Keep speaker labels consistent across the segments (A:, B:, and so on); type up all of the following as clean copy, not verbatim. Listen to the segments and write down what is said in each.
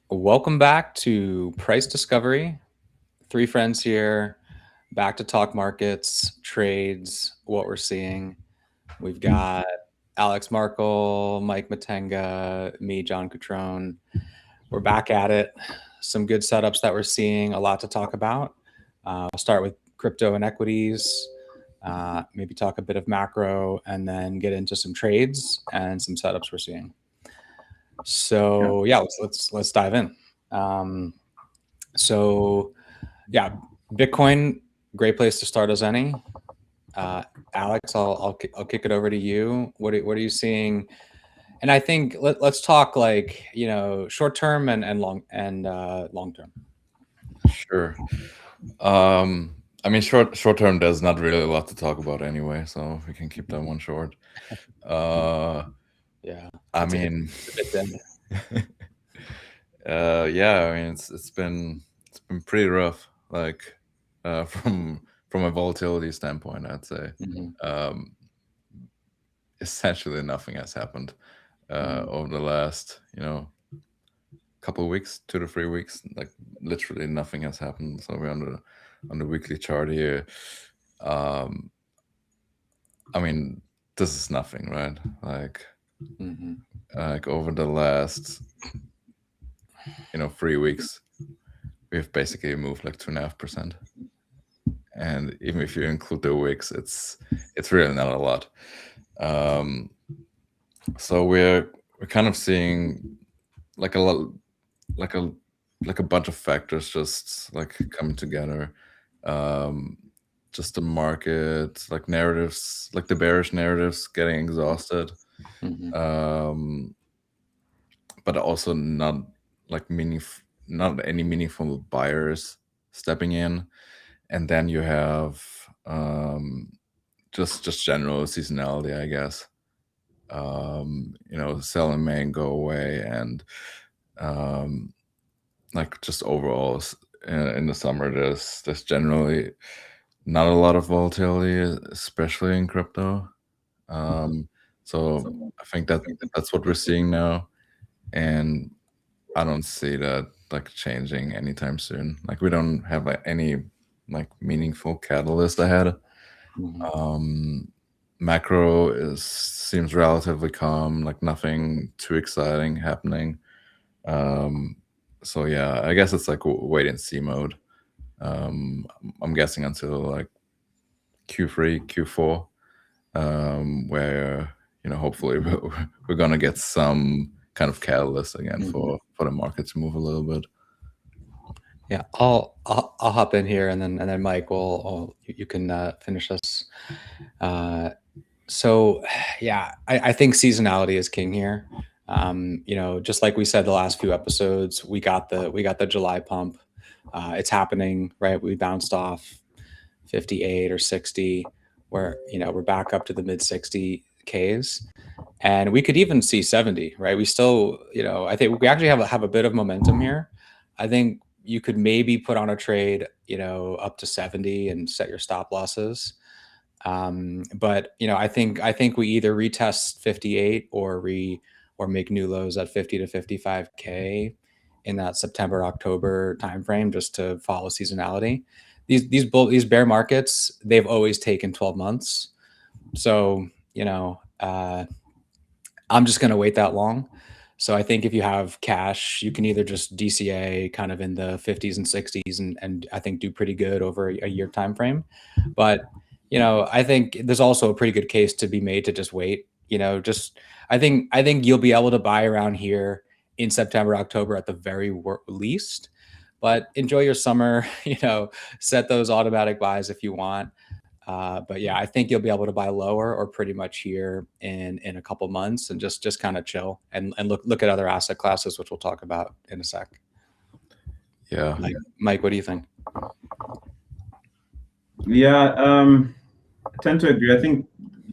A: Welcome back to Price Discovery. Three friends here, back to talk markets, trades, what we're seeing. We've got Alex Markl, Mike Mtenga, me, John Cutrone. We're back at it. Some good setups that we're seeing, a lot to talk about. I'll start with crypto and equities, maybe talk a bit of macro, and then get into some trades and some setups we're seeing. So yeah, let's dive in. Um, so yeah, Bitcoin, great place to start as any. Alex, I'll kick it over to you. What are you seeing? And I think let's talk like short term and long term.
B: Sure. I mean, short term, there's not really a lot to talk about anyway, so we can keep that one short. Uh,
A: Yeah,
B: I
A: it's
B: mean,
A: a bit thin.
B: yeah, I mean, it's been pretty rough, like from a volatility standpoint, I'd say.
A: Mm-hmm.
B: Um, Essentially, nothing has happened
A: Mm-hmm.
B: over the last, couple of weeks, 2 to 3 weeks. Like literally nothing has happened. So we're on the weekly chart here. Um, I mean, this is nothing, right?
A: Mm-hmm.
B: Like over the last 3 weeks, we've basically moved like 2.5%. And even if you include the wicks, it's really not a lot. Um, so we're kind of seeing like a lot, like a like a bunch of factors just like coming together. Um, just the market, like narratives, like the bearish narratives getting exhausted.
A: Mm-hmm.
B: Um, but also not any meaningful buyers stepping in, and then you have um, just general seasonality, I guess. Selling may go away, and um, like just overall in the summer, there's generally not a lot of volatility, especially in crypto. Um, so I think that's what we're seeing now, and I don't see that like changing anytime soon. Like we don't have like, any like meaningful catalyst ahead.
A: Mm-hmm.
B: Um, Macro is seems relatively calm, like nothing too exciting happening. Um, so yeah, I guess it's like wait and see mode. I'm guessing until like Q3, Q4, where hopefully we're gonna get some kind of catalyst again
A: Mm-hmm.
B: for the market to move a little bit.
A: Yeah, I'll hop in here, and then Mike will you can finish us. Uh, So, yeah, I think seasonality is king here. Just like we said the last few episodes, we got the July pump. It's happening, right? We bounced off 58 or 60, where we're back up to the mid 60 Ks, and we could even see 70, right? We still, I think we actually have a bit of momentum here. I think you could maybe put on a trade, up to 70 and set your stop losses. But I think we either retest 58 or make new lows at 50 to 55K in that September October timeframe just to follow seasonality. These bear markets, they've always taken 12 months. So I'm just going to wait that long. So I think if you have cash, you can either just DCA kind of in the 50s and 60s, and I think do pretty good over a year time frame. But I think there's also a pretty good case to be made to just wait. Just I think you'll be able to buy around here in September, October at the very least. But enjoy your summer. Set those automatic buys if you want. But yeah, I think you'll be able to buy lower or pretty much here in a couple months, and just kind of chill and look at other asset classes, which we'll talk about in a sec.
B: Yeah,
A: Mike, what do you think?
C: Yeah, I tend to agree. I think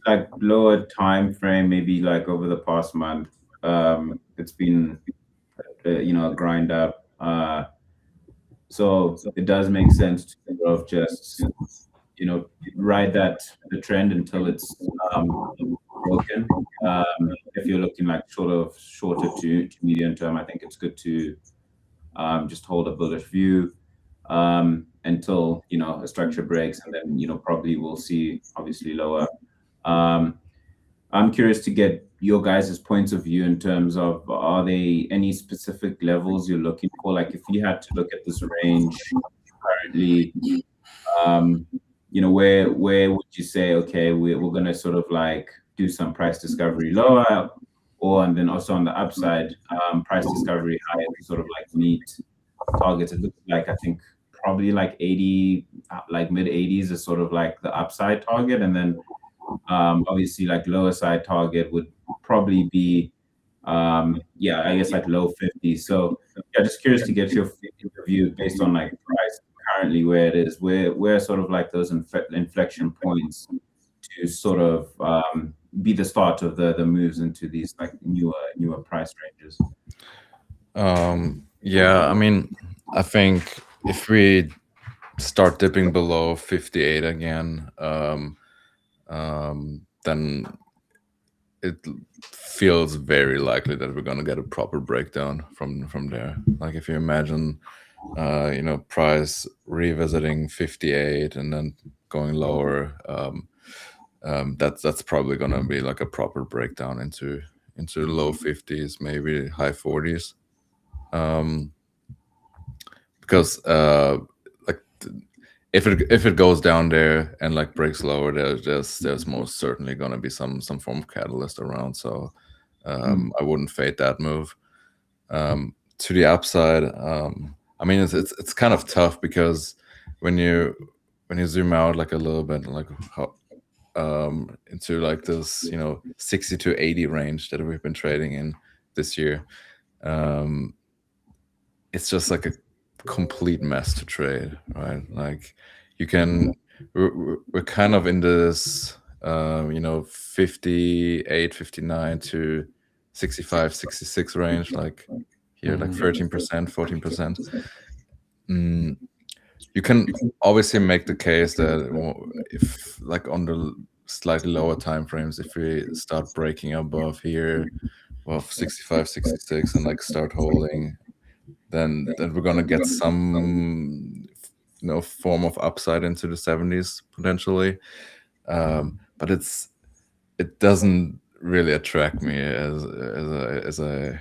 C: like lower time frame, maybe like over the past month, it's been a grind up. So it does make sense to sort of just ride the trend until it's broken. If you're looking like shorter to medium term, I think it's good to just hold a bullish view until a structure breaks, and then probably we'll see obviously lower. I'm curious to get your guys' points of view in terms of, are there any specific levels you're looking for? Like if you had to look at this range currently, where would you say, okay, we're going to sort of like do some price discovery lower, and then also on the upside, price discovery higher to sort of like meet targets? It looks like, I think probably like 80, like mid 80s is sort of like the upside target, and then obviously like lower side target would probably be I guess like low 50s. So yeah, just curious to get your view based on like price currently where it is, where sort of like those inflection points to sort of be the start of the moves into these like newer price ranges.
B: Yeah, I mean, I think if we start dipping below 58 again, then it feels very likely that we're going to get a proper breakdown from there. Like if you imagine, price revisiting 58 and then going lower, that's probably going to be like a proper breakdown into low 50s, maybe high 40s. Because like if it goes down there and like breaks lower, there's most certainly going to be some form of catalyst around. So I wouldn't fade that move. To the upside, I mean it's kind of tough because when you zoom out like a little bit, like into like this 60 to 80 range that we've been trading in this year, it's just like a complete mess to trade, right? Like we're kind of in this 58, 59 to 65, 66 range, like here, like 13%, 14%. You can obviously make the case that if like on the slightly lower time frames, if we start breaking above here, above 65, 66 and like start holding, then we're gonna get some form of upside into the 70s potentially. But it doesn't really attract me as a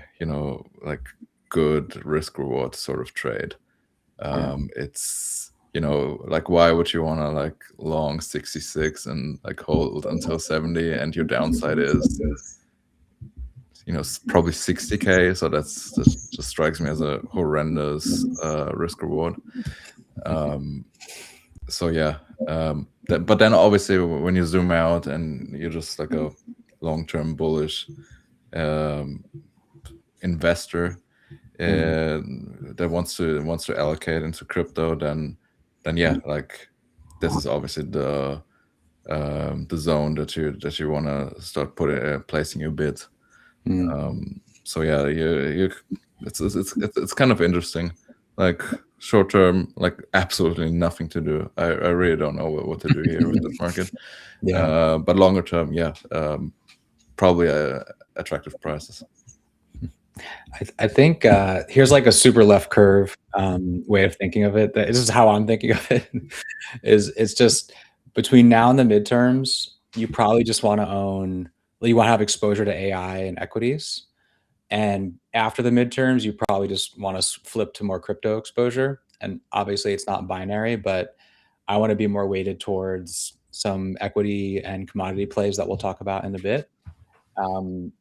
B: like good risk reward sort of trade. It's like, why would you want to like long 66 and like hold until 70 and your downside is probably 60K? So that just strikes me as a horrendous risk reward. So yeah, but then obviously when you zoom out and you're just like a long-term bullish investor that wants to allocate into crypto, then yeah, like this is obviously the zone that you want to start placing your bid. So yeah, it's kind of interesting. Like short term, like absolutely nothing to do. I really don't know what to do here with this market.
A: Yeah.
B: But longer term, yeah, probably attractive prices.
A: I think here's like a super left curve way of thinking of it. This is how I'm thinking of it. It's just between now and the midterms, you probably just want to you want to have exposure to AI and equities. And after the midterms, you probably just want to flip to more crypto exposure. And obviously it's not binary, but I want to be more weighted towards some equity and commodity plays that we'll talk about in a bit. And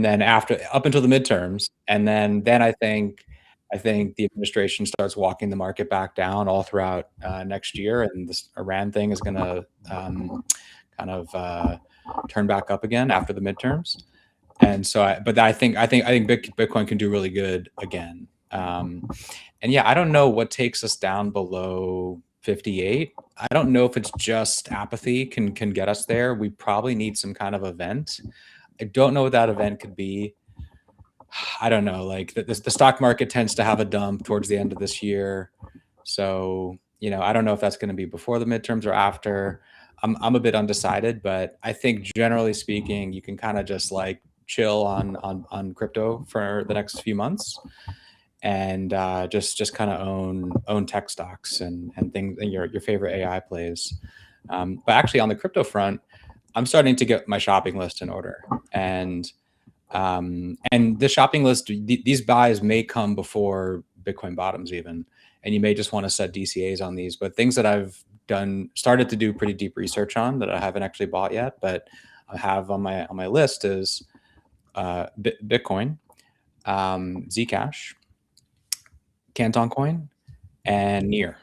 A: then after up until the midterms, and then I think the administration starts walking the market back down all throughout next year, and this Iran thing is going to kind of turn back up again after the midterms. And so, I think Bitcoin can do really good again. And yeah, I don't know what takes us down below 58. I don't know if it's just apathy can get us there. We probably need some kind of event. I don't know what that event could be. I don't know. Like the stock market tends to have a dump towards the end of this year. So, I don't know if that's going to be before the midterms or after. I'm a bit undecided, but I think generally speaking, you can kind of just like chill on crypto for the next few months, and just kind of own tech stocks and things, and your favorite AI plays. But actually, on the crypto front, I'm starting to get my shopping list in order, and the shopping list, these buys may come before Bitcoin bottoms even, and you may just want to set DCAs on these. But things that I've started to do pretty deep research on that I haven't actually bought yet, but I have on my list is Bitcoin, Zcash, Canton coin, and Near,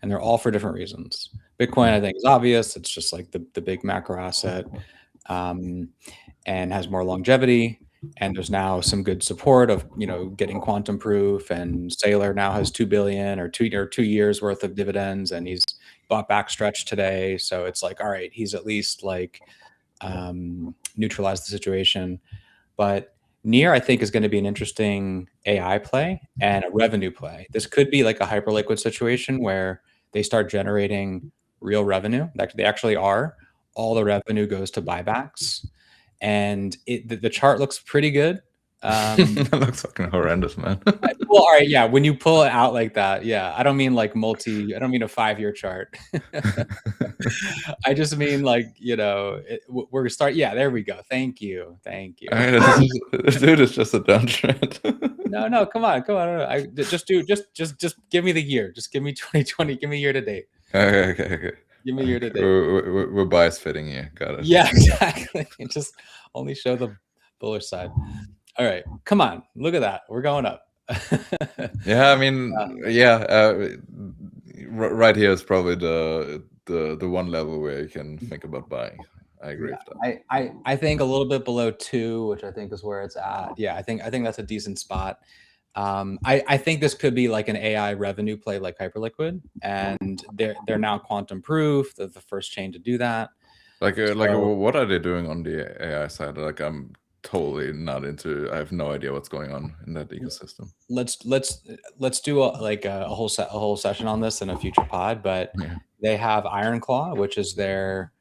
A: and they're all for different reasons. Bitcoin, I think, is obvious. It's just like the big macro asset, and has more longevity. And there's now some good support of getting quantum proof. And Saylor now has 2 billion or 2 years worth of dividends, and he's bought back Stretch today. So it's like, all right, he's at least like neutralized the situation. But Near, I think, is going to be an interesting AI play and a revenue play. This could be like a hyperliquid situation where they start generating real revenue. They actually are. All the revenue goes to buybacks, and the chart looks pretty good.
B: That looks fucking horrendous, man.
A: Well, all right, yeah. When you pull it out like that, yeah. I don't mean like I don't mean a 5-year chart. I just mean like we're start. Yeah, there we go. Thank you.
B: I mean, dude, it's just a downtrend.
A: No, come on. I just give me the year. Just give me 2020. Give me year to date.
B: Okay.
A: Give me year to date.
B: We're bias fitting here. Got it.
A: Yeah, exactly. Just only show the bullish side. All right, come on. Look at that. We're going up.
B: Yeah, I mean, right here is probably the one level where you can think about buying. I agree with that.
A: I think a little bit below 2, which I think is where it's at. Yeah, I think that's a decent spot. I think this could be like an AI revenue play like Hyperliquid, and they're now quantum proof. They're the first chain to do that.
B: Like what are they doing on the AI side? Like, I'm totally not into. I have no idea what's going on in that ecosystem.
A: Let's do a whole session on this in a future pod. But they have Ironclaw, which is their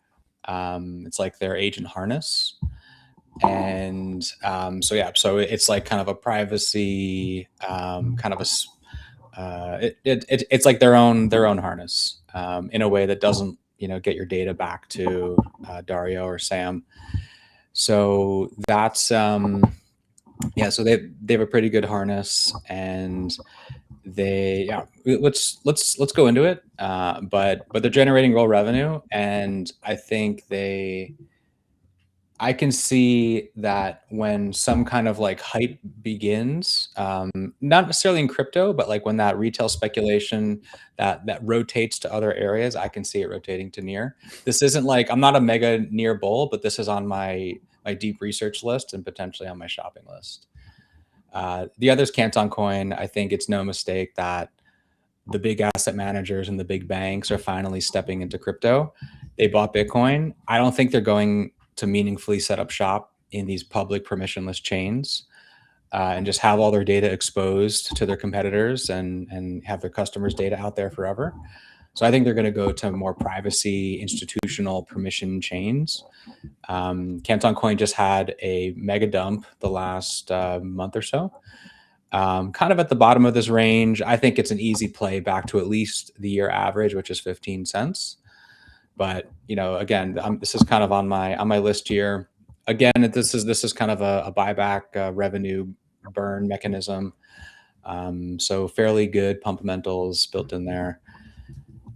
A: it's like their agent harness. And so it's like kind of a privacy kind of it's like their own harness in a way that doesn't get your data back to Dario or Sam. So that's so they have a pretty good harness, and let's go into it. But they're generating real revenue, and I think I can see that when some kind of like hype begins, not necessarily in crypto, but like when that retail speculation that rotates to other areas, I can see it rotating to Near. This isn't like, I'm not a mega Near bull, but this is on my deep research list and potentially on my shopping list. The other is Canton coin. I think it's no mistake that the big asset managers and the big banks are finally stepping into crypto. They bought Bitcoin. I don't think they're going to meaningfully set up shop in these public permissionless chains and just have all their data exposed to their competitors and have their customers' data out there forever. So I think they're going to go to more privacy, institutional permission chains. Canton coin just had a mega dump the last month or so. Kind of at the bottom of this range. I think it's an easy play back to at least the year average, which is 15 cents. But again, this is kind of on my list here. Again, this is kind of a buyback revenue burn mechanism. So fairly good fundamentals built in there.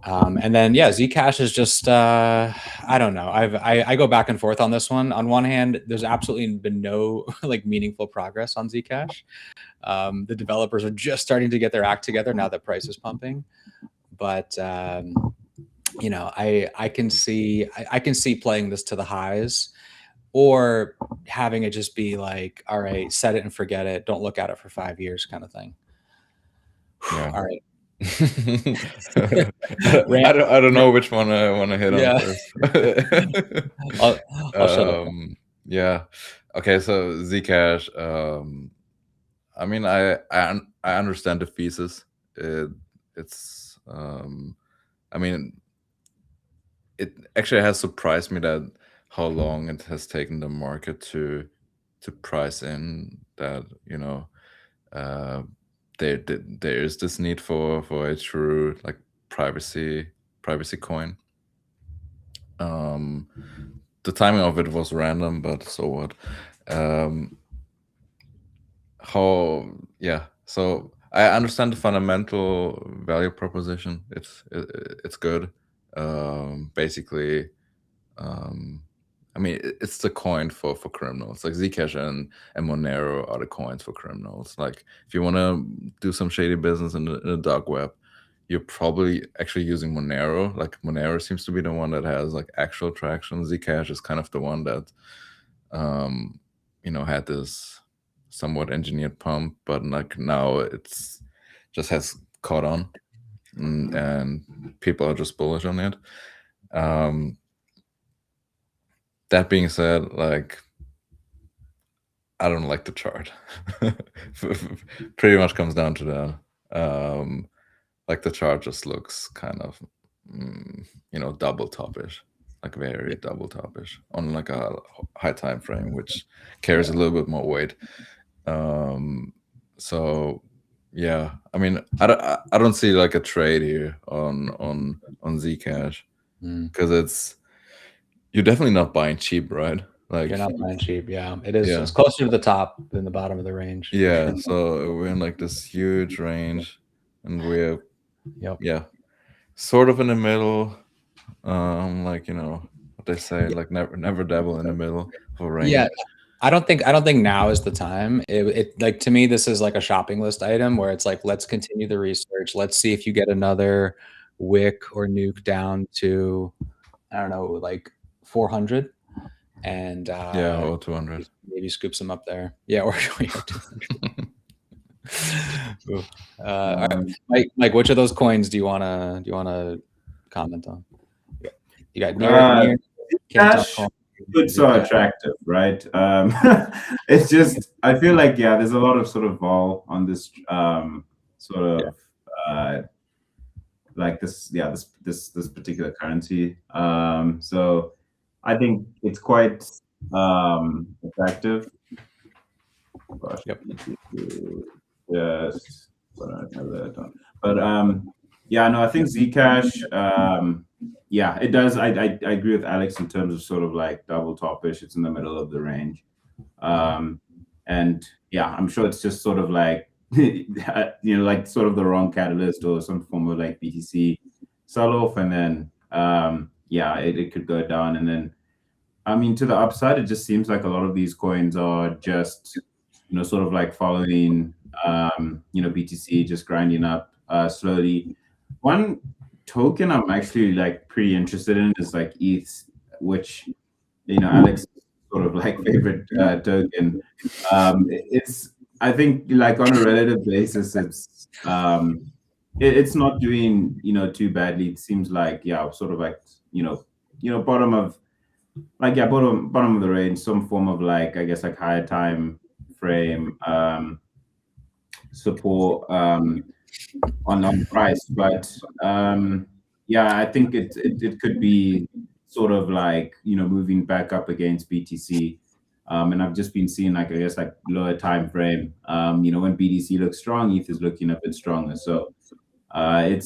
A: And then Zcash is just I don't know. I go back and forth on this one. On one hand, there's absolutely been no like meaningful progress on Zcash. The developers are just starting to get their act together now that price is pumping. But I can see playing this to the highs, or having it just be like, all right, set it and forget it. Don't look at it for 5 years kind of thing.
B: Yeah.
A: All right.
B: I don't know which one I want to hit on first.
A: I'll shut up.
B: Yeah. Okay. So Zcash. I mean, I understand the thesis. It's. I mean, it actually has surprised me that how long it has taken the market to price in that, you know, there is this need for a true like privacy coin. The timing of it was random, but so what? So I understand the fundamental value proposition. It's good. Basically, I mean, it's the coin for criminals. Like Zcash and Monero are the coins for criminals. Like if you want to do some shady business in the dark web, you're probably actually using Monero. Like Monero seems to be the one that has like actual traction. Zcash is kind of the one that, you know, had this somewhat engineered pump, but like now it's just has caught on, and people are just bullish on it. That being said, like I don't like the chart. Pretty much comes down to that. Like the chart just looks kind of, you know, double topish, like very double topish on like a high time frame, which carries a little bit more weight. So yeah, I mean, I don't see like a trade here on Zcash, because you're definitely not buying cheap, right? Like
A: you're not buying cheap. Yeah, it is.
B: Yeah.
A: It's closer to the top than the bottom of the range. for
B: Yeah,
A: sure.
B: so we're in like this huge range, and we're
A: Yep.
B: sort of in the middle. Like, you know what they say, like never dabble in the middle of a range.
A: Yeah, I don't think now is the time. It like, to me, this is like a shopping list item where it's like, let's continue the research. Let's see if you get another wick or nuke down to, I don't know, like 400, and
B: Yeah, or 200.
A: maybe scoop some up there. Yeah, or 200. All right. Mike, which of those coins do you wanna comment on? You got near
C: Cash, it's so attractive, right? It's just, I feel like, yeah, there's a lot of sort of vol on this sort of like this particular currency. So I think it's quite attractive. Gosh,
A: Yep.
C: Yes, but yeah, no, I think Zcash, yeah, it does. I agree with Alex in terms of sort of like double topish. It's in the middle of the range, and yeah, I'm sure it's just sort of like you know, like sort of the wrong catalyst or some form of like BTC sell off, and then yeah, it could go down, and then I mean, to the upside, it just seems like a lot of these coins are just, you know, sort of like following you know, BTC, just grinding up slowly. One token I'm actually like pretty interested in is like ETH, which, you know, Alex sort of like favorite token. It's, I think, like on a relative basis, it's not doing, you know, too badly. It seems like, yeah, sort of like, you know, bottom of like, yeah, bottom of the range, some form of like, I guess, like higher time frame support on price, but yeah, I think it could be sort of like, you know, moving back up against BTC, and I've just been seeing like, I guess, like lower time frame. You know, when BTC looks strong, ETH is looking a bit stronger. So I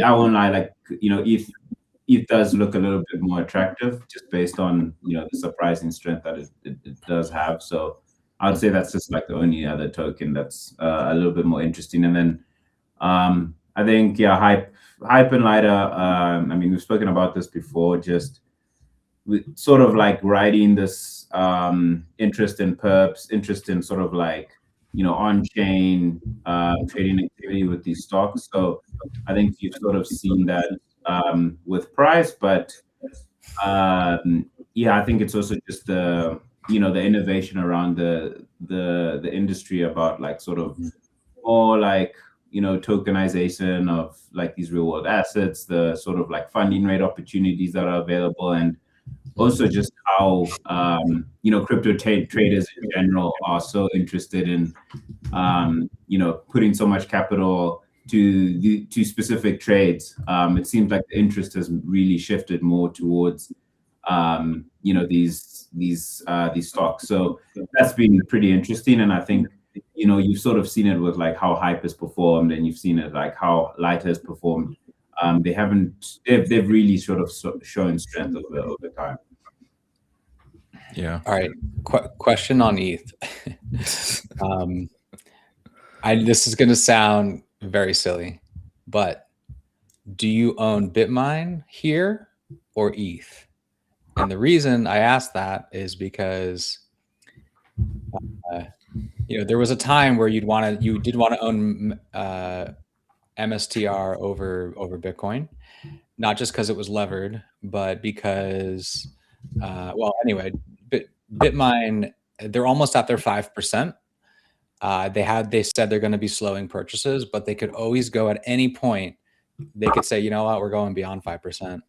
C: won't lie, like, you know, ETH does look a little bit more attractive just based on, you know, the surprising strength that it does have. So I would say that's just like the only other token that's a little bit more interesting. And then I think, yeah, hype and lighter. I mean, we've spoken about this before, just sort of like riding this interest in perps, interest in sort of like, you know, on-chain trading activity with these stocks. So I think you've sort of seen that with price, but yeah, I think it's also just the, you know, the innovation around the industry about like sort of more like, you know, tokenization of like these real world assets, the sort of like funding rate opportunities that are available, and also just how you know, crypto traders in general are so interested in you know, putting so much capital to specific trades. It seems like the interest has really shifted more towards you know, these stocks. So that's been pretty interesting, and I think you've sort of seen it with like how Hype has performed, and you've seen it like how Light has performed. They've really sort of shown strength over time.
B: Yeah.
A: All right. Question on ETH. This is going to sound very silly, but do you own Bitmine here or ETH? And the reason I asked that is because there was a time where you did want to own MSTR over Bitcoin, not just because it was levered, but because anyway, Bitmine, they're almost at their 5%. They said they're going to be slowing purchases, but they could always go at any point. They could say, you know what, we're going beyond 5%.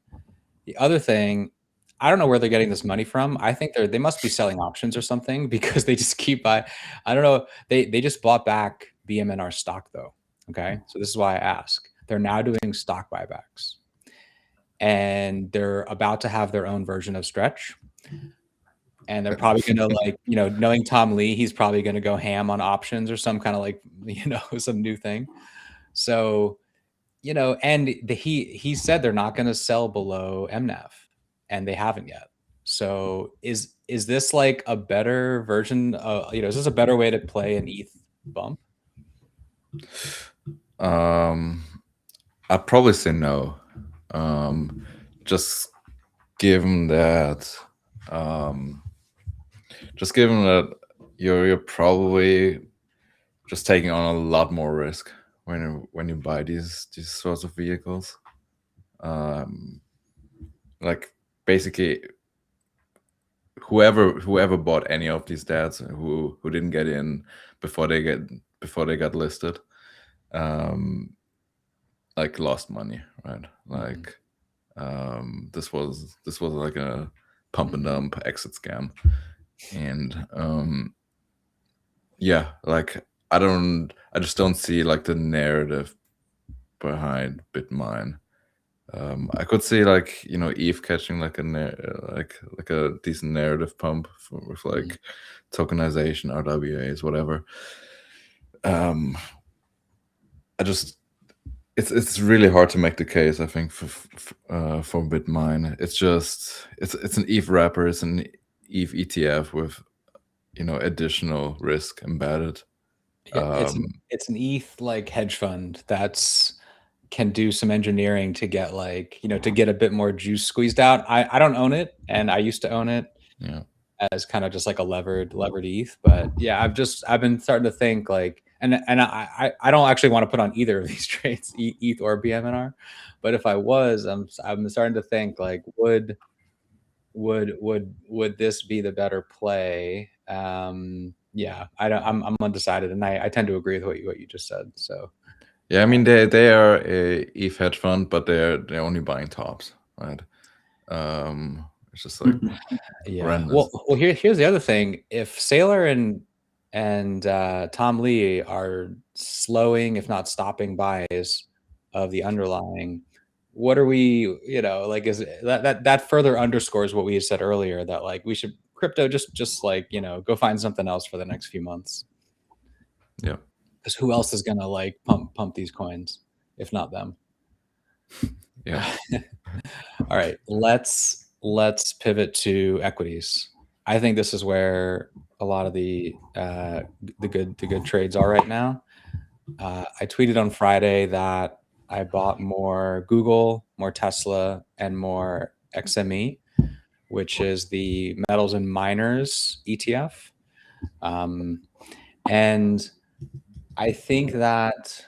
A: The other thing, I don't know where they're getting this money from. I think they must be selling options or something, because they just keep buying. I don't know. They just bought back BMNR stock though. Okay. So this is why I ask. They're now doing stock buybacks, and they're about to have their own version of Stretch. And they're probably going to knowing Tom Lee, he's probably going to go ham on options or some kind of some new thing. So, and he said they're not going to sell below MNAV, and they haven't yet. So is this like a better version of, is this a better way to play an ETH bump?
B: I'd probably say no. Just given that you're probably just taking on a lot more risk when you buy these sorts of vehicles. Like basically whoever bought any of these dads who didn't get in before they got listed, like lost money, right? Like this was like a pump and dump exit scam. And yeah, like I just don't see like the narrative behind Bitmine. I could see like ETH catching like a decent narrative pump with like tokenization, RWAs, whatever. It's really hard to make the case, I think, for Bitmine. It's an ETH wrapper, it's an ETH ETF with additional risk embedded.
A: Yeah, it's an ETH like hedge fund that's can do some engineering to get to get a bit more juice squeezed out. I don't own it, and I used to own it as kind of just like a levered ETH. But yeah, I've been starting to think like, and I don't actually want to put on either of these trades, ETH or BMNR. But if I was, I'm starting to think like, would this be the better play? Yeah, I'm undecided, and I tend to agree with what you just said. So
B: yeah, I mean they are a ETH hedge fund, but they're only buying tops, right? It's just like
A: yeah.
B: horrendous.
A: Well, here's the other thing. If Saylor and Tom Lee are slowing, if not stopping, buys of the underlying, what are we? Is that further underscores what we had said earlier, that like we should crypto just like go find something else for the next few months.
B: Yeah.
A: Because who else is gonna like pump these coins if not them?
B: Yeah.
A: All right, let's pivot to equities. I think this is where a lot of the good trades are right now. I tweeted on Friday that I bought more Google, more Tesla, and more XME, which is the metals and miners ETF. And I think that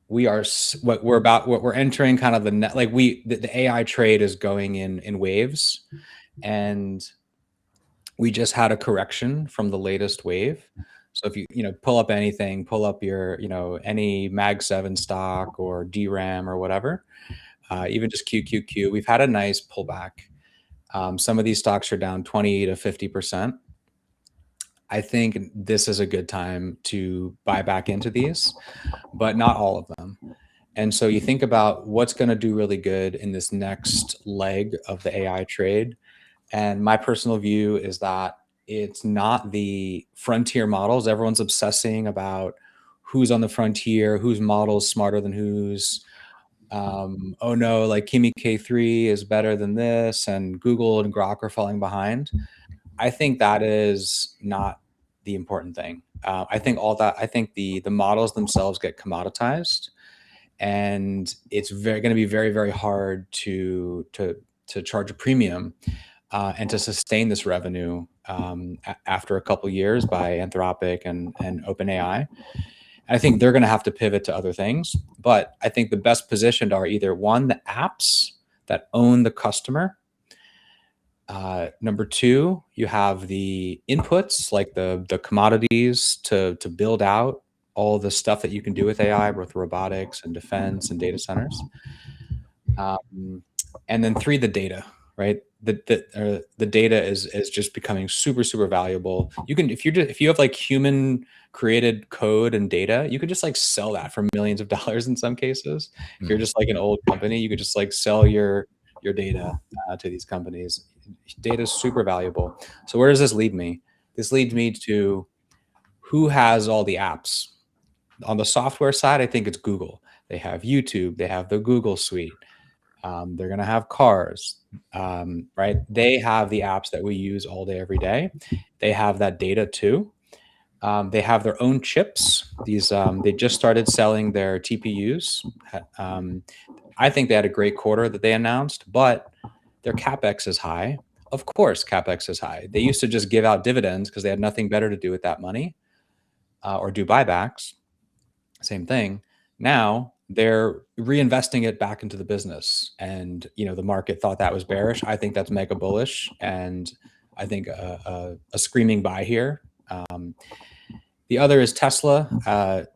A: we're entering kind of the net, like the AI trade is going in waves, and we just had a correction from the latest wave. So if you pull up anything, pull up your any Mag 7 stock or DRAM or whatever, even just QQQ, we've had a nice pullback. Some of these stocks are down 20 to 50%. I think this is a good time to buy back into these, but not all of them. And so you think about what's going to do really good in this next leg of the AI trade. And my personal view is that it's not the frontier models. Everyone's obsessing about who's on the frontier, whose model is smarter than whose. Oh no, like Kimi K3 is better than this, and Google and Grok are falling behind. I think that is not the important thing. I think the models themselves get commoditized, and it's going to be very, very hard to charge a premium and to sustain this revenue after a couple years by Anthropic and OpenAI. I think they're going to have to pivot to other things. But I think the best positioned are either one, the apps that own the customer. Number two, you have the inputs, like the commodities to build out all the stuff that you can do with AI, with robotics and defense and data centers. And then three, the data, right? The data is just becoming super, super valuable. You can, if you have like human created code and data, you could just like sell that for millions of dollars in some cases. If you're just like an old company, you could just like sell your data to these companies. Data is super valuable. So where does this lead me? This leads me to who has all the apps. On the software side, I think it's Google. They have YouTube. They have the Google Suite. They're going to have cars, right? They have the apps that we use all day, every day. They have that data too. They have their own chips. These they just started selling their TPUs. I think they had a great quarter that they announced, but their CapEx is high. Of course, CapEx is high. They used to just give out dividends because they had nothing better to do with that money, or do buybacks. Same thing. Now they're reinvesting it back into the business, and the market thought that was bearish. I think that's mega bullish, and I think a screaming buy here. The other is Tesla.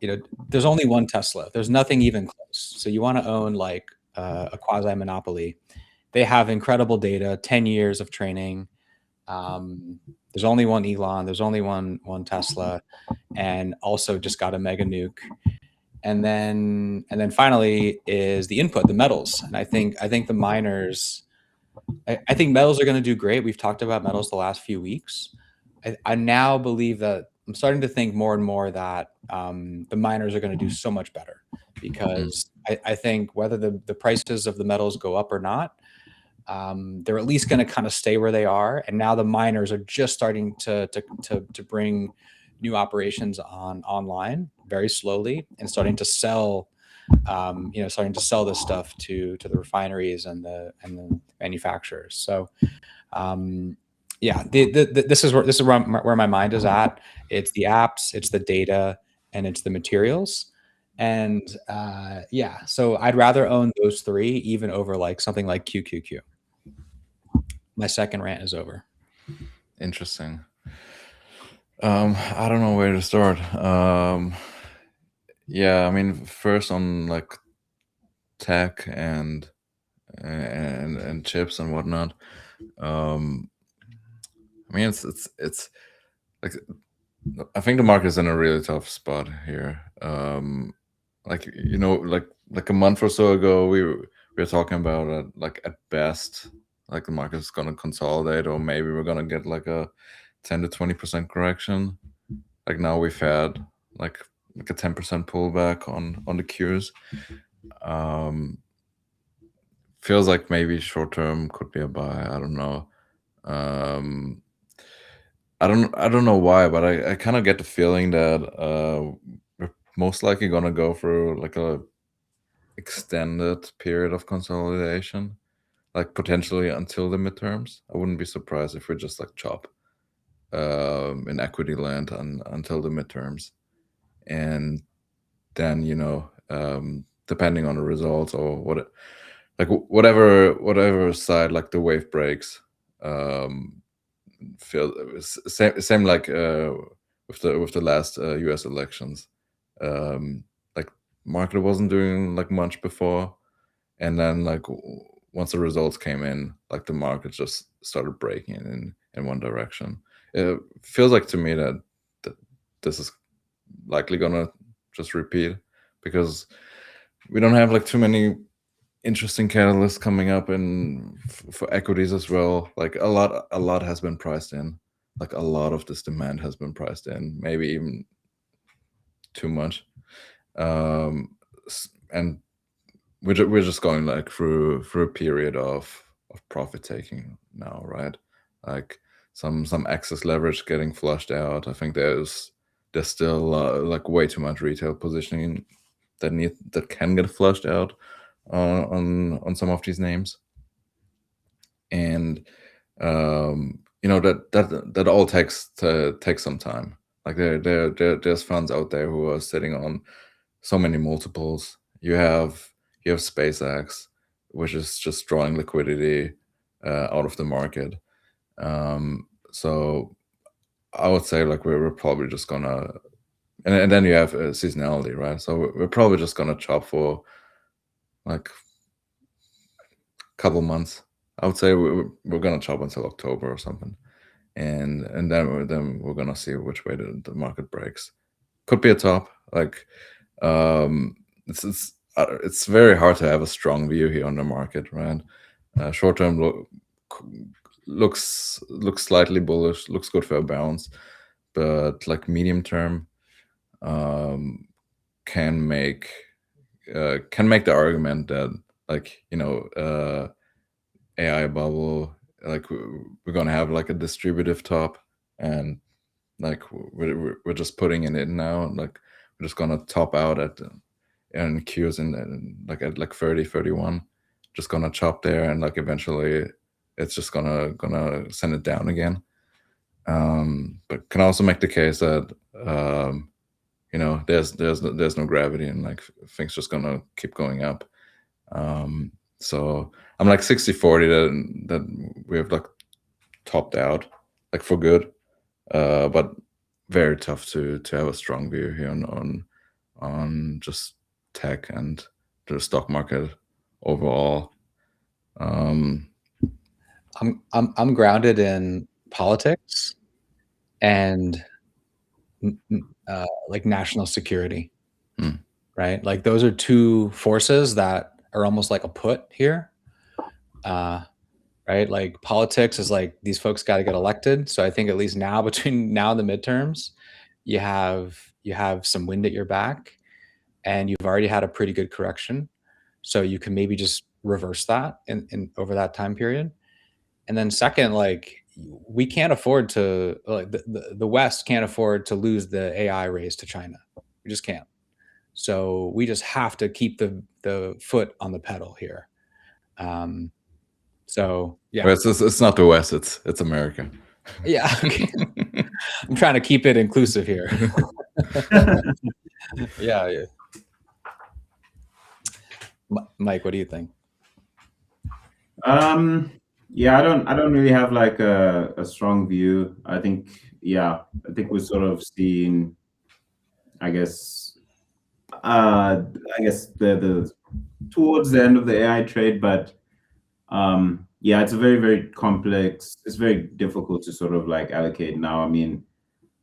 A: There's only one Tesla. There's nothing even close. So you want to own like a quasi monopoly. They have incredible data, 10 years of training. There's only one Elon. There's only one Tesla, and also just got a mega nuke. And then finally is the input, the metals. And I think the miners. I think metals are going to do great. We've talked about metals the last few weeks. I now believe that I'm starting to think more and more that the miners are going to do so much better, because I think whether the prices of the metals go up or not, they're at least going to kind of stay where they are. And now the miners are just starting to bring new operations online very slowly, and starting to sell this stuff to the refineries and the manufacturers. So this is where my mind is at. It's the apps, it's the data, and it's the materials. And so I'd rather own those three even over like something like QQQ. My second rant is over.
B: Interesting. I don't know where to start. Yeah, I mean, first on like tech and chips and whatnot. I mean, it's like, I think the market is in a really tough spot here. Like a month or so ago, we were talking about it, like at best, like the market is gonna consolidate, or maybe we're gonna get like a 10 to 20% correction. Like now we've had like a 10% pullback on the Qs. Feels like maybe short term could be a buy. I don't know. I don't know why, but I kind of get the feeling that we're most likely gonna go through like a extended period of consolidation, like potentially until the midterms. I wouldn't be surprised if we just like chop in equity land until the midterms, and then depending on the results or whatever side like the wave breaks, feel same like with the last US elections. Like market wasn't doing like much before, and then like once the results came in, like the market just started breaking in one direction. It feels like to me that this is likely gonna just repeat, because we don't have like too many interesting catalysts coming up for equities as well. Like a lot has been priced in. Like a lot of this demand has been priced in, maybe even too much. And we're just going like through a period of profit taking now, right? Like some excess leverage getting flushed out. I think there's still like way too much retail positioning that can get flushed out on some of these names, and that all takes some time. Like there's funds out there who are sitting on so many multiples. You have SpaceX, which is just drawing liquidity out of the market. So I would say like we're probably just gonna, and then you have seasonality, right? So we're probably just gonna chop for like a couple months. I would say we're gonna chop until October or something, and then we're gonna see which way the market breaks. Could be a top. Like it's very hard to have a strong view here on the market, right? Short term looks slightly bullish, looks good for a bounce, but like medium term can make the argument that like AI bubble, like we're gonna have like a distributive top, and like we're just putting it in now, like we're just gonna top out at and Q's in like at like 30, 31, just gonna chop there, and like eventually it's just gonna send it down again. But can also make the case that there's no gravity, and like things just gonna keep going up. So I'm like 60-40 that we have like topped out like for good, but very tough to have a strong view here on just tech and the stock market overall.
A: I'm grounded in politics and like national security, right? Like those are two forces that are almost like a put here, right? Like politics is like these folks got to get elected. So I think at least now, between now and the midterms, you have some wind at your back, and you've already had a pretty good correction, so you can maybe just reverse that in over that time period. And then second, like we can't afford to, like the West can't afford to lose the AI race to China. We just can't. So we just have to keep the foot on the pedal here. So yeah,
B: Well, it's not the West, it's America.
A: Yeah, okay. I'm trying to keep it inclusive here. Yeah. Mike, what do you think?
C: Yeah, I don't really have like a strong view. I think we're sort of seeing, I guess the towards the end of the AI trade, but yeah, it's a very, very complex, it's very difficult to sort of like allocate now. I mean,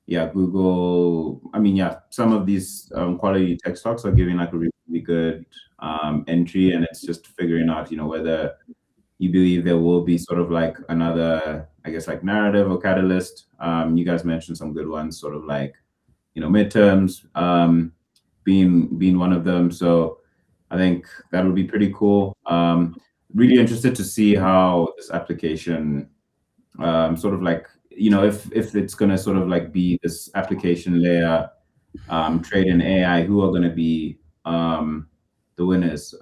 C: yeah, Google, some of these quality tech stocks are giving like a really good entry, and it's just figuring out, whether you believe there will be sort of like another, I guess, like narrative or catalyst. You guys mentioned some good ones, sort of like, midterms being one of them. So I think that would be pretty cool. Really interested to see how this application sort of like, if it's going to sort of like be this application layer trade in AI, who are going to be the winners.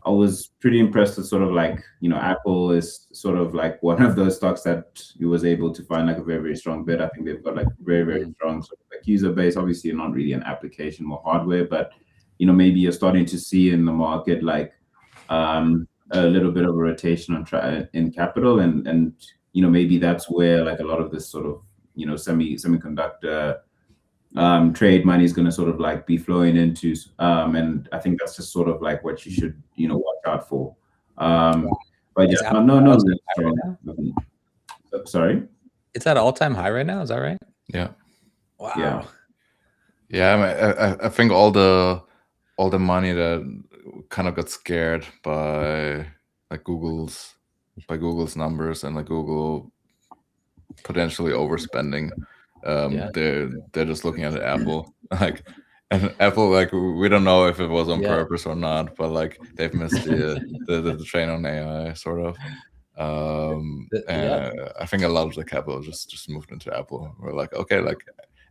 C: I was pretty impressed with sort of like, Apple is sort of like one of those stocks that you was able to find like a very, very strong bid. I think they've got like very, very strong sort of like user base. Obviously, not really an application, more hardware, but maybe you're starting to see in the market like a little bit of a rotation in capital, and maybe that's where like a lot of this sort of semiconductor trade money is going to sort of like be flowing into, and I think that's just sort of like what you should watch out for. But yeah, no strong. Sorry,
A: it's at all-time high right now, is that right?
B: Yeah.
A: Wow.
B: Yeah, I think all the money that kind of got scared by like Google's numbers and like Google potentially overspending. They're just looking at Apple like, and Apple, like, we don't know if it was on purpose or not, but like they've missed the train on AI sort of. And I think a lot of the capital just moved into Apple. We're like, okay, like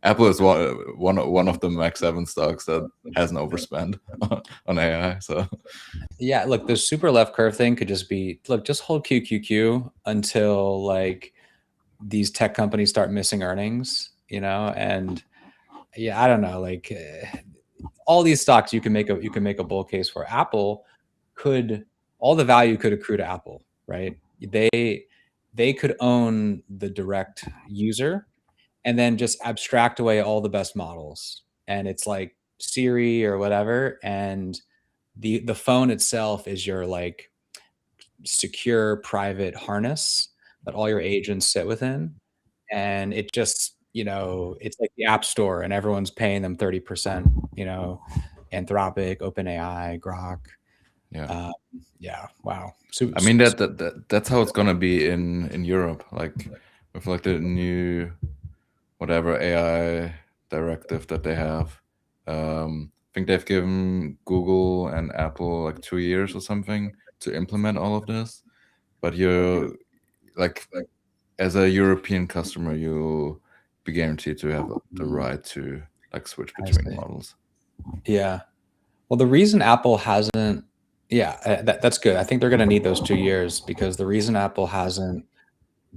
B: Apple is one of the Max 7 stocks that hasn't overspent on AI. So
A: yeah, look, the super left curve thing could just be, look, just hold QQQ until like these tech companies start missing earnings, you know. And yeah, I don't know, like all these stocks you can make a bull case for. Apple could, all the value could accrue to Apple, right? They could own the direct user and then just abstract away all the best models, and it's like Siri or whatever, and the phone itself is your like secure private harness that all your agents sit within, and it just, you know, it's like the App Store, and everyone's paying them 30%, you know, Anthropic, OpenAI, Grok. Yeah, wow. So
B: I mean that's how it's gonna be in Europe, like with like the new whatever AI directive that they have. I think they've given Google and Apple like 2 years or something to implement all of this. But you're like, as a European customer, you'll be guaranteed to have the right to like switch between models.
A: Yeah. Well, the reason Apple hasn't, that's good. I think they're going to need those 2 years, because the reason Apple hasn't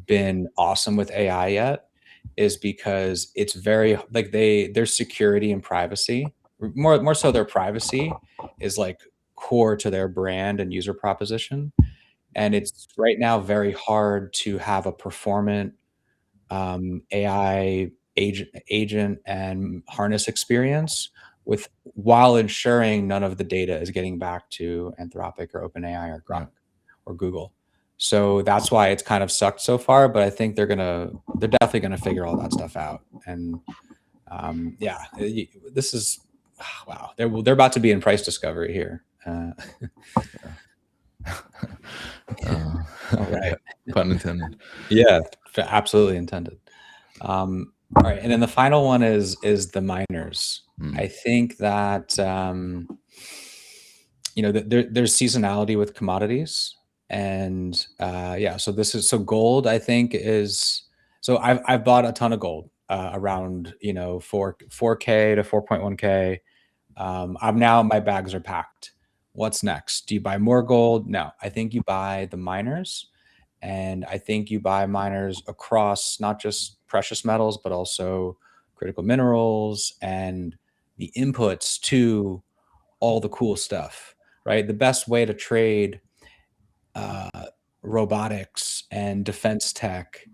A: been awesome with AI yet is because it's very like their security and privacy, more so their privacy is like core to their brand and user proposition. And it's right now very hard to have a performant AI agent and harness experience with, while ensuring none of the data is getting back to Anthropic or OpenAI or Grok or Google. So that's why it's kind of sucked so far. But I think they're definitely gonna figure all that stuff out. And this is wow. They're about to be in price discovery here. All right.
B: Pun intended.
A: Yeah, absolutely intended. All right, and then the final one is the miners. I think that you know, there's seasonality with commodities, and so gold, I think, is, so I've bought a ton of gold around, you know, 4K to 4.1K. I'm now, my bags are packed. What's next? Do you buy more gold? No, I think you buy the miners. And I think you buy miners across not just precious metals, but also critical minerals and the inputs to all the cool stuff, right? The best way to trade robotics and defense tech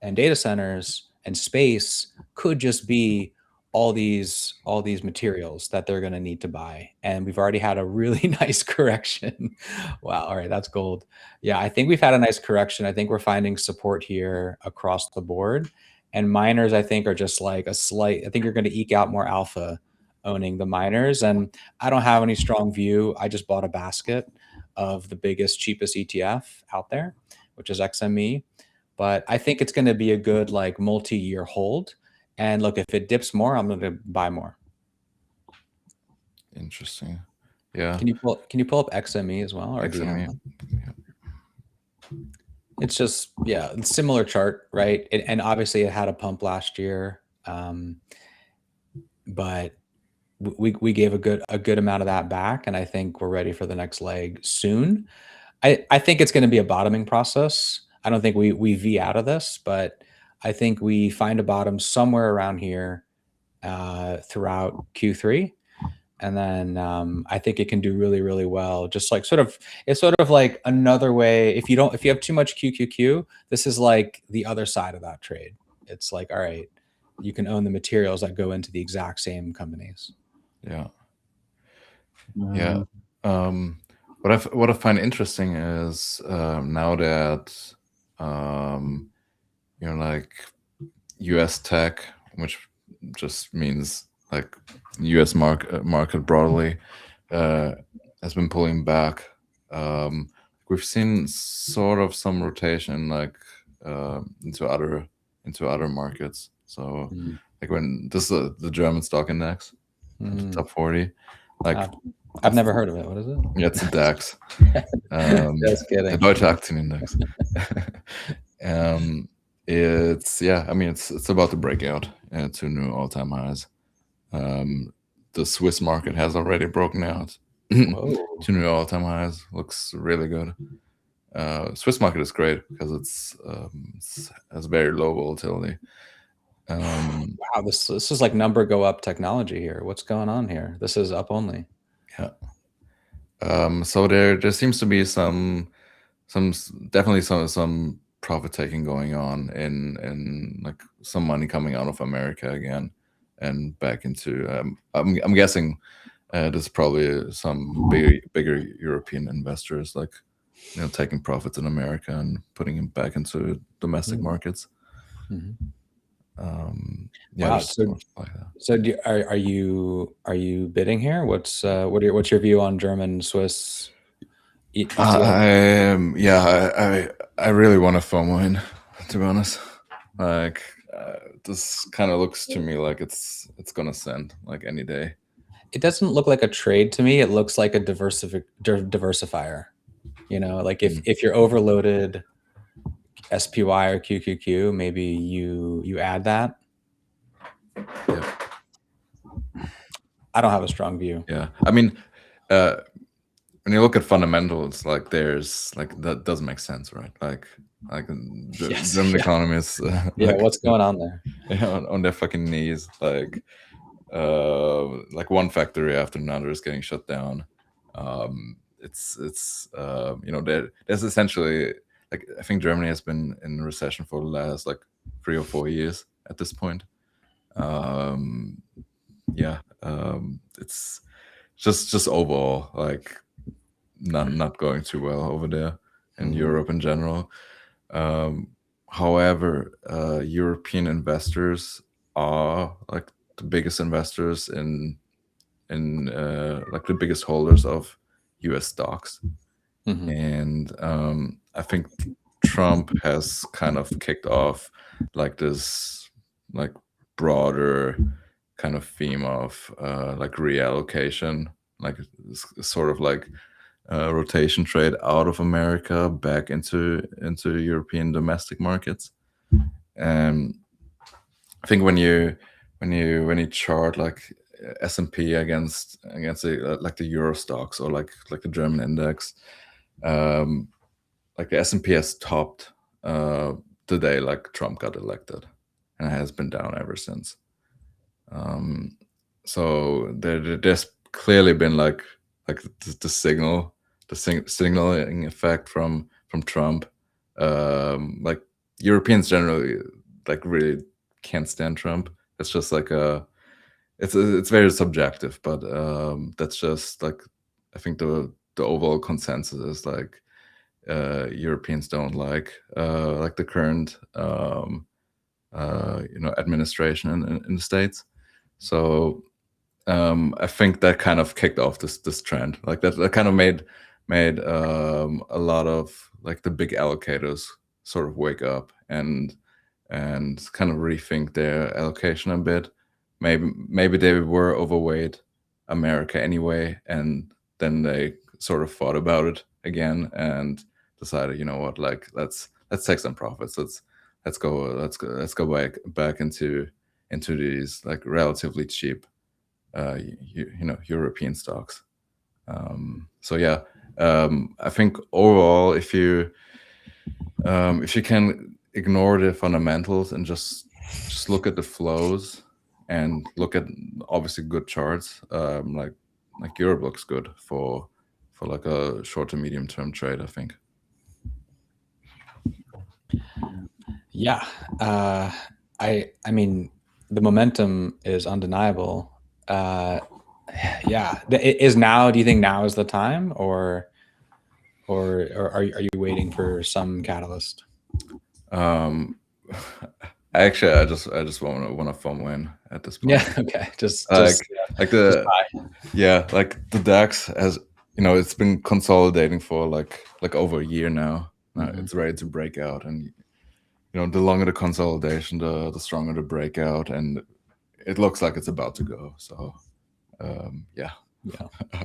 A: and data centers and space could just be all these materials that they're going to need to buy. And we've already had a really nice correction. Wow. All right, that's gold. Yeah, I think we've had a nice correction. I think we're finding support here across the board. And miners, I think, are just like a slight, I think you're going to eke out more alpha owning the miners. And I don't have any strong view. I just bought a basket of the biggest, cheapest ETF out there, which is XME. But I think it's going to be a good like multi-year hold. And look, if it dips more, I'm going to buy more.
B: Interesting. Yeah.
A: Can you pull up XME as well? Or
B: XME.
A: It's just, similar chart, right? And obviously it had a pump last year. But we gave a good amount of that back, and I think we're ready for the next leg soon. I think it's going to be a bottoming process. I don't think we V out of this, but I think we find a bottom somewhere around here throughout Q3. And then I think it can do really, really well. Just like it's sort of like another way. If you have too much QQQ, this is like the other side of that trade. It's like, all right, you can own the materials that go into the exact same companies.
B: Yeah. Yeah. What I find interesting is now that you know, like US tech, which just means like US market broadly, has been pulling back. We've seen sort of some rotation into other markets. So like when this is the German stock index, the top 40. Like
A: I've never heard of it. What is it?
B: Yeah, it's the DAX.
A: Just kidding.
B: The Deutsche Aktienindex. It's about to break out to new all-time highs. The Swiss market has already broken out to new all-time highs. Looks really good. Swiss market is great because it has very low volatility.
A: Wow, this is like number go up technology here. What's going on here? This is up only.
B: Yeah. So there seems to be some profit taking going on in like some money coming out of America again and back into. I'm guessing there's probably some bigger European investors like taking profits in America and putting them back into domestic markets.
A: Wow. So are you bidding here? What's your view on German Swiss?
B: I really want to FOMO in, to be honest. Like this kind of looks to me like it's gonna send like any day.
A: It doesn't look like a trade to me. It looks like a diversifier. Like if you're overloaded SPY or QQQ, maybe you add that.
B: Yeah.
A: I don't have a strong view.
B: Yeah, I mean, when you look at fundamentals, like there's like that doesn't make sense, right? Like the German economy is
A: what's going on there?
B: On their fucking knees, like one factory after another is getting shut down. There's essentially like I think Germany has been in recession for the last like 3 or 4 years at this point. It's just overall like not going too well over there in Europe in general. However, European investors are like the biggest investors in like the biggest holders of US stocks. And I think Trump has kind of kicked off like this like broader kind of theme of like reallocation, like sort of like rotation trade out of America back into European domestic markets. And I think when you chart like S&P against like the Euro stocks or like the German index, like the S&P has topped the day like Trump got elected, and it has been down ever since. So there's clearly been like the signaling effect from Trump. Like Europeans generally like really can't stand Trump. It's just like it's very subjective, but that's just like I think the overall consensus is like Europeans don't like the current administration in the States. So I think that kind of kicked off this trend. Like that kind of made a lot of like the big allocators sort of wake up and kind of rethink their allocation a bit. Maybe they were overweight America anyway, and then they sort of thought about it again and decided, you know what, like let's take some profits. Let's go back into these like relatively cheap European stocks. So yeah, I think overall, if you can ignore the fundamentals and just look at the flows and look at obviously good charts, like Europe looks good for like a short to medium term trade, I think.
A: Yeah, I mean the momentum is undeniable. Yeah, is now? Do you think now is the time, or are you waiting for some catalyst?
B: Actually, I just want to FOMO in at this point.
A: Yeah. Okay. Just
B: like the DAX it's been consolidating for like over a year now.
A: Mhm.
B: It's ready to break out, and the longer the consolidation, the stronger the breakout, and it looks like it's about to go. So yeah,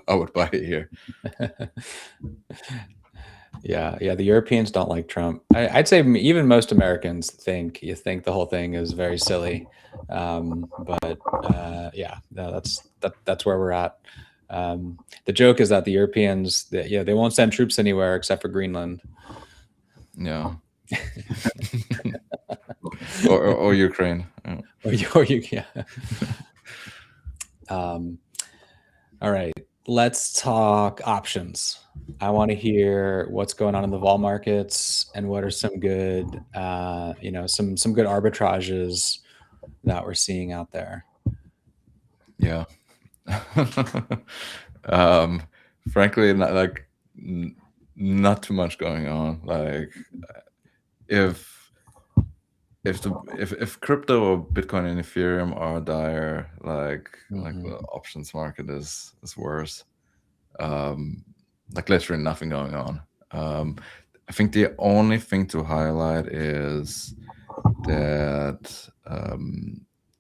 B: I would buy it here.
A: Yeah, the Europeans don't like Trump. I'd say even most Americans think the whole thing is very silly, but yeah, that's where we're at. The joke is that the Europeans, they won't send troops anywhere except for Greenland.
B: Yeah. or Ukraine.
A: Or you, yeah. All right, let's talk options. I want to hear what's going on in the vol markets and what are some good, some good arbitrages that we're seeing out there.
B: Yeah. Frankly, not too much going on. Like, if crypto or Bitcoin and Ethereum are dire, like the options market is worse. Like literally nothing going on. I think the only thing to highlight is that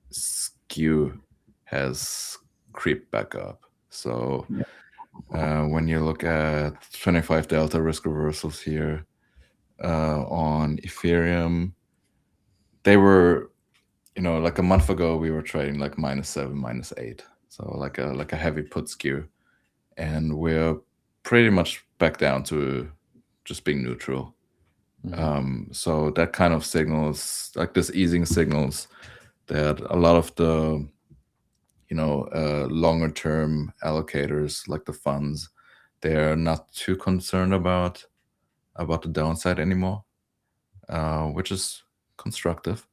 B: skew has creeped back up. So when you look at 25 delta risk reversals here on Ethereum, they were, like a month ago we were trading like -7, -8. So like a heavy put skew, and we're pretty much back down to just being neutral. So that kind of signals, like this easing signals, that a lot of the longer term allocators, like the funds, they're not too concerned about the downside anymore, which is constructive.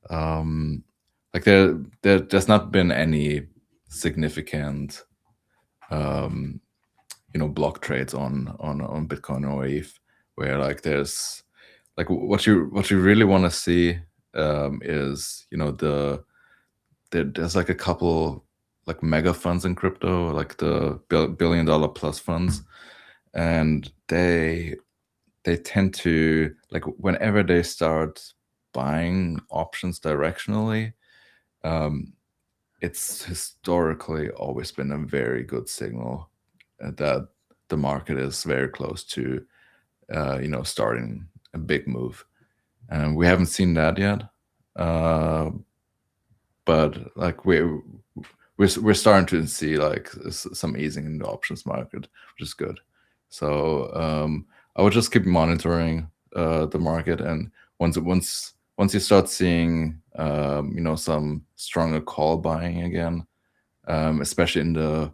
B: Like there's not been any significant block trades on Bitcoin or ETH, where like there's like what you really want to see is there's like a couple like mega funds in crypto, like the $1 billion plus funds, and they tend to, like, whenever they start buying options directionally, it's historically always been a very good signal that the market is very close to starting a big move, and we haven't seen that yet, but like we're starting to see like some easing in the options market, which is good. So I would just keep monitoring the market, and once you start seeing some stronger call buying again, especially in the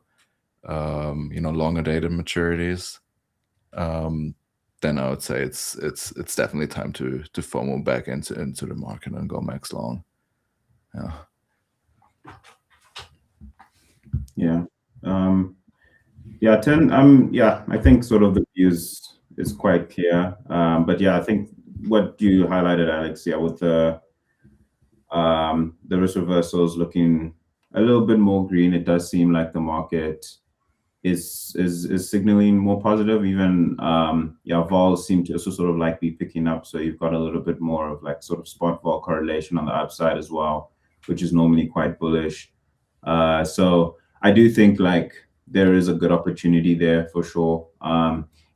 B: longer dated maturities, then I would say it's definitely time to FOMO back into the market and go max long. Yeah.
C: Yeah. I think sort of the views is quite clear. But yeah, I think what you highlighted, Alex, with the risk reversals looking a little bit more green, it does seem like the market is signaling more positive. Even vols seem to also sort of like be picking up. So you've got a little bit more of like sort of spot vol correlation on the upside as well, which is normally quite bullish. So I do think like there is a good opportunity there for sure.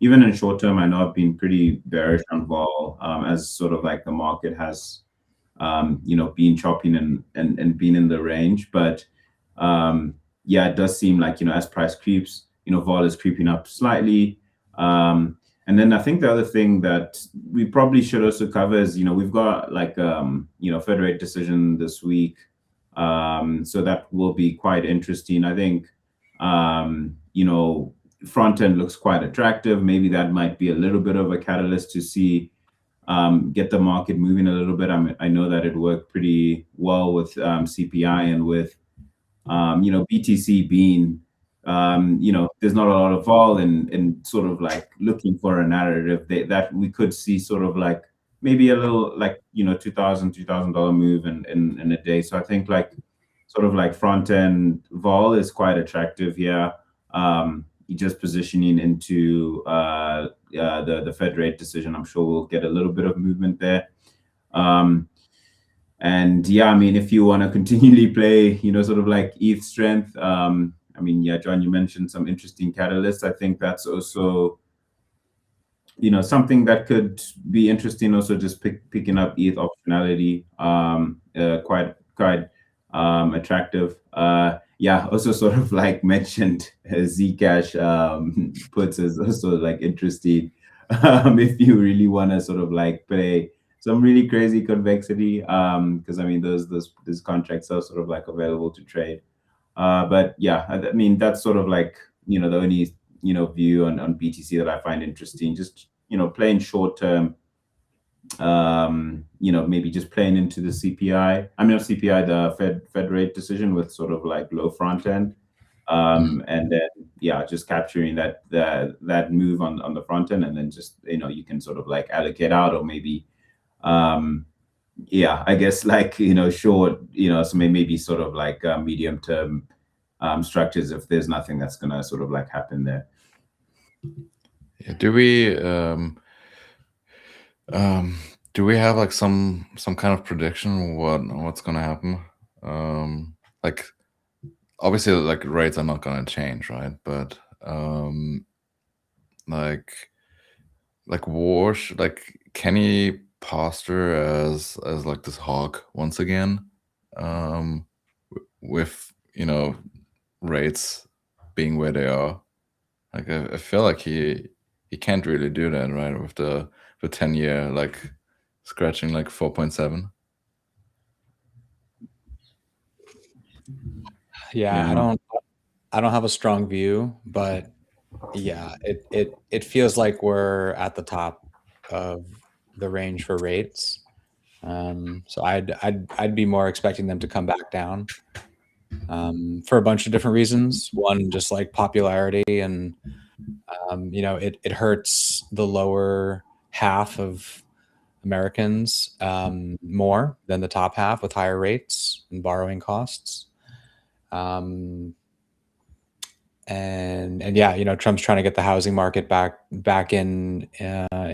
C: Even in short term, I know I've been pretty bearish on vol, as sort of like the market has been chopping and been in the range. But yeah, it does seem like, as price creeps, vol is creeping up slightly. And then I think the other thing that we probably should also cover is, we've got like, Fed rate decision this week. So that will be quite interesting. I think, front end looks quite attractive. Maybe that might be a little bit of a catalyst to see, get the market moving a little bit. I know that it worked pretty well with CPI and with, BTC being, there's not a lot of vol and sort of like looking for a narrative that we could see sort of like maybe a little like, $2,000 move in a day. So I think like sort of like front end vol is quite attractive here. just positioning into the Fed rate decision. I'm sure we'll get a little bit of movement there. And yeah, I mean, if you want to continually play, sort of like ETH strength, I mean, yeah, John, you mentioned some interesting catalysts. I think that's also, something that could be interesting. Also, just picking up ETH optionality, quite attractive. Yeah, also sort of like mentioned, Zcash puts is also like interesting. If you really want to sort of like play some really crazy convexity, because I mean those contracts are sort of like available to trade. But yeah, I mean that's sort of like the only view on BTC that I find interesting. Just playing short term. Maybe just playing into the CPI. I mean, not CPI, the Fed rate decision with sort of like low front end, and then yeah, just capturing that move on the front end, and then just you can sort of like allocate out, or maybe yeah, I guess like short, so maybe sort of like medium term structures if there's nothing that's gonna sort of like happen there.
B: Yeah, do we have like some kind of prediction what's gonna happen? Like obviously like rates are not gonna change, right? But like Warsh, like Kenny Poster as like this hawk once again, with rates being where they are. Like I feel like he can't really do that, right? With the 10-year like scratching like 4.7.
A: Yeah, I don't have a strong view, but yeah, it feels like we're at the top of the range for rates. So I'd be more expecting them to come back down, for a bunch of different reasons. One, just like popularity, and it hurts the lower half of Americans more than the top half with higher rates and borrowing costs. And yeah, Trump's trying to get the housing market back in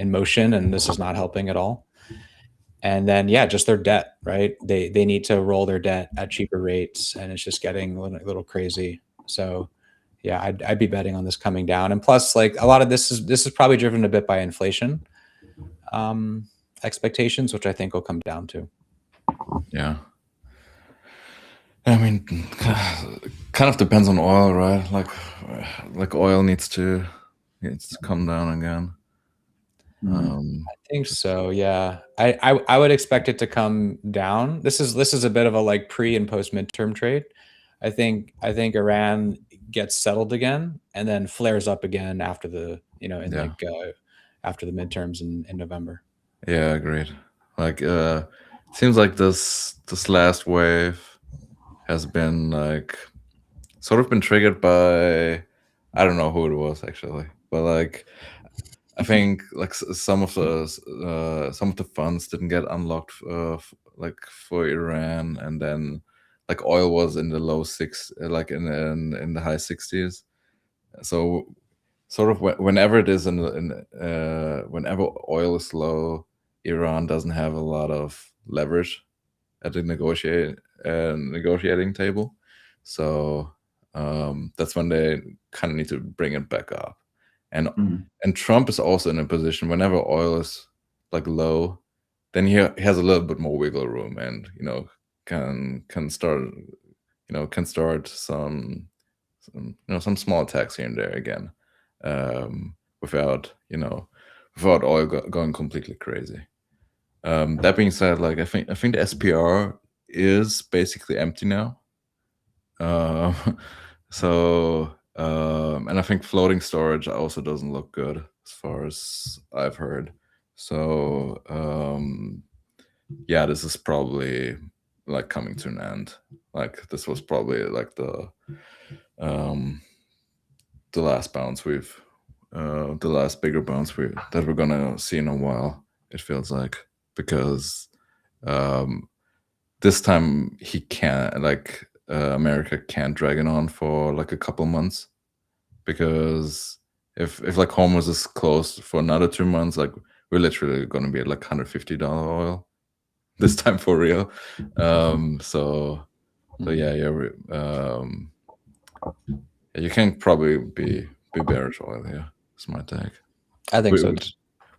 A: motion, and this is not helping at all. And then yeah, just their debt, right? They need to roll their debt at cheaper rates, and it's just getting a little crazy. So yeah, I'd be betting on this coming down. And plus, like a lot of this is probably driven a bit by inflation expectations, which I think will come down to.
B: Yeah. I mean, kind of depends on oil, right? Like oil needs to come down again.
A: I think so. Yeah, I would expect it to come down. This is a bit of a like pre and post midterm trade. I think Iran gets settled again and then flares up again after the after the midterms in November.
B: Yeah, agreed. Like seems like this last wave has been like sort of been triggered by, I don't know who it was actually, but like I think like some of the funds didn't get unlocked like for Iran, and then like oil was in the low six, like in the high 60s. So sort of whenever it is whenever oil is low, Iran doesn't have a lot of leverage at the negotiating table. So that's when they kind of need to bring it back up. And Trump is also in a position whenever oil is like low, then he has a little bit more wiggle room, and can start some small attacks here and there again, without oil going completely crazy. That being said, like I think the SPR is basically empty now. So and I think floating storage also doesn't look good as far as I've heard. So yeah, this is probably like coming to an end. Like this was probably like the last bounce the last bigger bounce that we're gonna see in a while, it feels like, because this time he can't, like America can't drag it on for like a couple months, because if like Hormuz is closed for another 2 months, like we're literally going to be at like $150 oil this time for real. So yeah, you can probably be bearish oil here. It's my take.
A: I think so.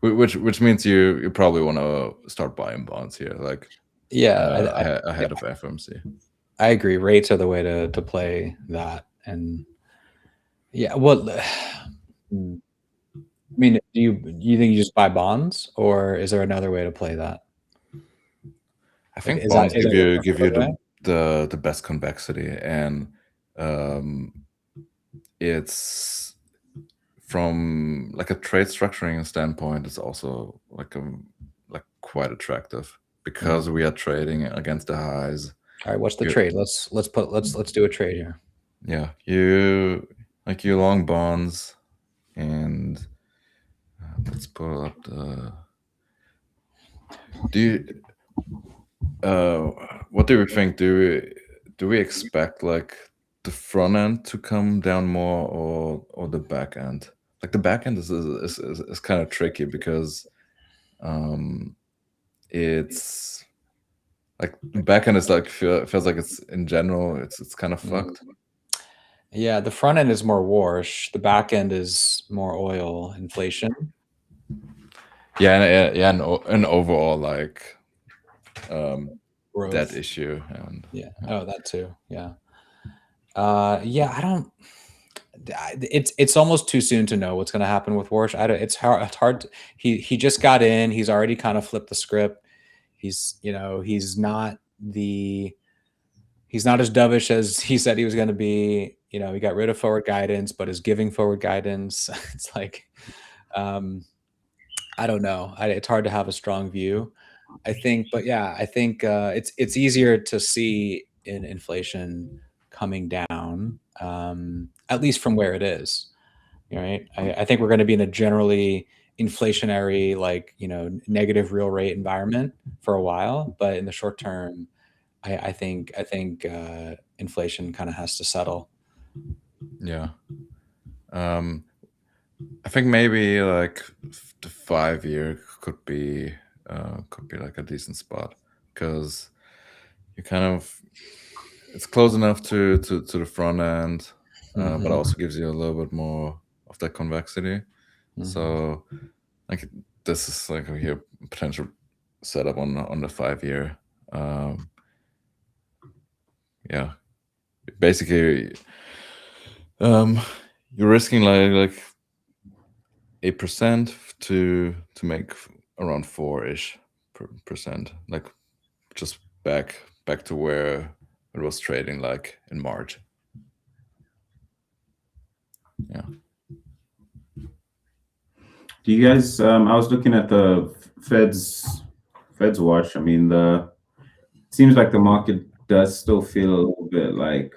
B: Which means you probably want to start buying bonds here, like ahead of FMC.
A: I agree. Rates are the way to play that, and yeah. Well, I mean, do you think you just buy bonds, or is there another way to play that?
B: I think bonds give you the best convexity, and it's from like a trade structuring standpoint, it's also like quite attractive because we are trading against the highs.
A: All right, what's the trade? Let's do a trade here.
B: Yeah, you long bonds, and let's pull up the. What do we think? Do we expect like the front end to come down more, or the back end? Like the back end is kind of tricky because it's like the back end is like feels like it's in general it's kind of fucked.
A: Yeah, the front end is more wash. The back end is more oil inflation.
B: Yeah, and overall like that issue and
A: oh, that too. Yeah. I don't. It's almost too soon to know what's going to happen with Warsh. It's hard. He just got in. He's already kind of flipped the script. He's not as dovish as he said he was going to be. He got rid of forward guidance, but is giving forward guidance. It's like, I don't know. It's hard to have a strong view, I think. But yeah, I think it's easier to see in inflation coming down, at least from where it is. Right. I think we're going to be in a generally inflationary, negative real rate environment for a while. But in the short term, I think inflation kind of has to settle.
B: Yeah. I think maybe like the 5-year could be like a decent spot because you kind of it's close enough to the front end, but also gives you a little bit more of that convexity. So like this is like a potential setup on the 5-year. Yeah, basically you're risking like 8% to make around 4-ish%, like just back to where it was trading like in March. Yeah.
C: Do you guys? I was looking at the Fed's watch. I mean, it seems like the market does still feel a little bit like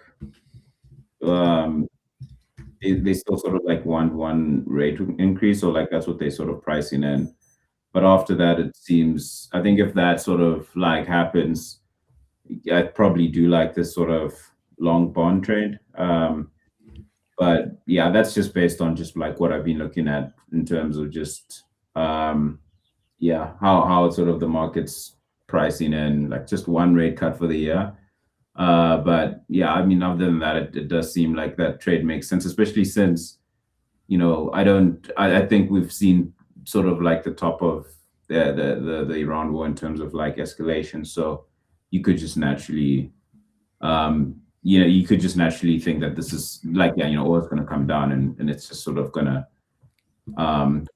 C: they still sort of like want one rate increase, or like that's what they sort of pricing in. But after that, it seems, I think if that sort of like happens, I'd probably do like this sort of long bond trade. But yeah, that's just based on just like what I've been looking at in terms of just how sort of the market's pricing in like just one rate cut for the year. But yeah, I mean, other than that, it does seem like that trade makes sense, especially since, I think we've seen sort of like the top of the Iran war in terms of like escalation. So you could just naturally, think that this is like, oil is going to come down and it's just sort of going to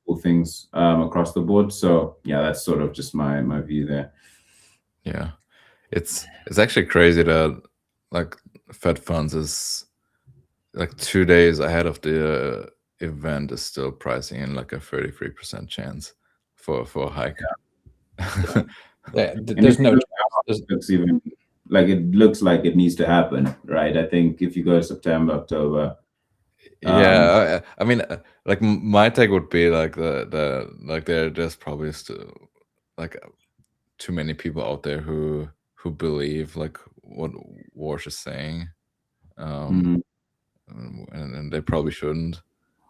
C: pull things across the board. So yeah, that's sort of just my view there.
B: Yeah. It's actually crazy that like Fed funds is like 2 days ahead of the event is still pricing in like a 33% chance for a hike.
A: There's no
C: chance. Even like it looks like it needs to happen, right? I think if you go September, October.
B: Yeah, I mean, like my take would be like there's probably still like too many people out there who believe like what Warsh is saying, and they probably shouldn't.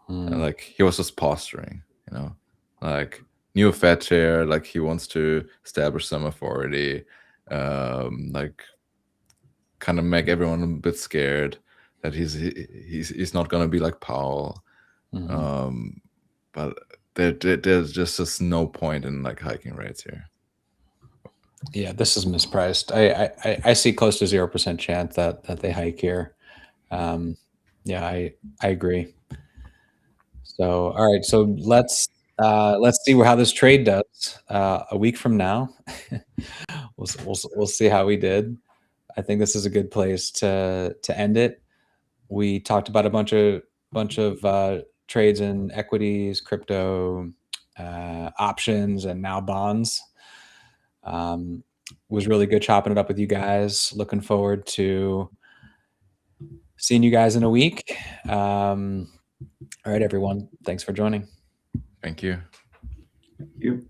A: Mm.
B: And like he was just posturing, you know, like new Fed chair, like he wants to establish some authority, like kind of make everyone a bit scared that he's not gonna be like Powell.
A: Mhm.
B: But there's just no point in like hiking rates here.
A: Yeah, this is mispriced. I see close to 0% chance that they hike here. Yeah, I agree. So all right, so let's see how this trade does a week from now. we'll see how we did. I think this is a good place to end it. We talked about a bunch of trades in equities, crypto, options, and now bonds. Was really good chopping it up with you guys. Looking forward to seeing you guys in a week. All right, everyone. Thanks for joining.
B: Thank you.
C: Thank you.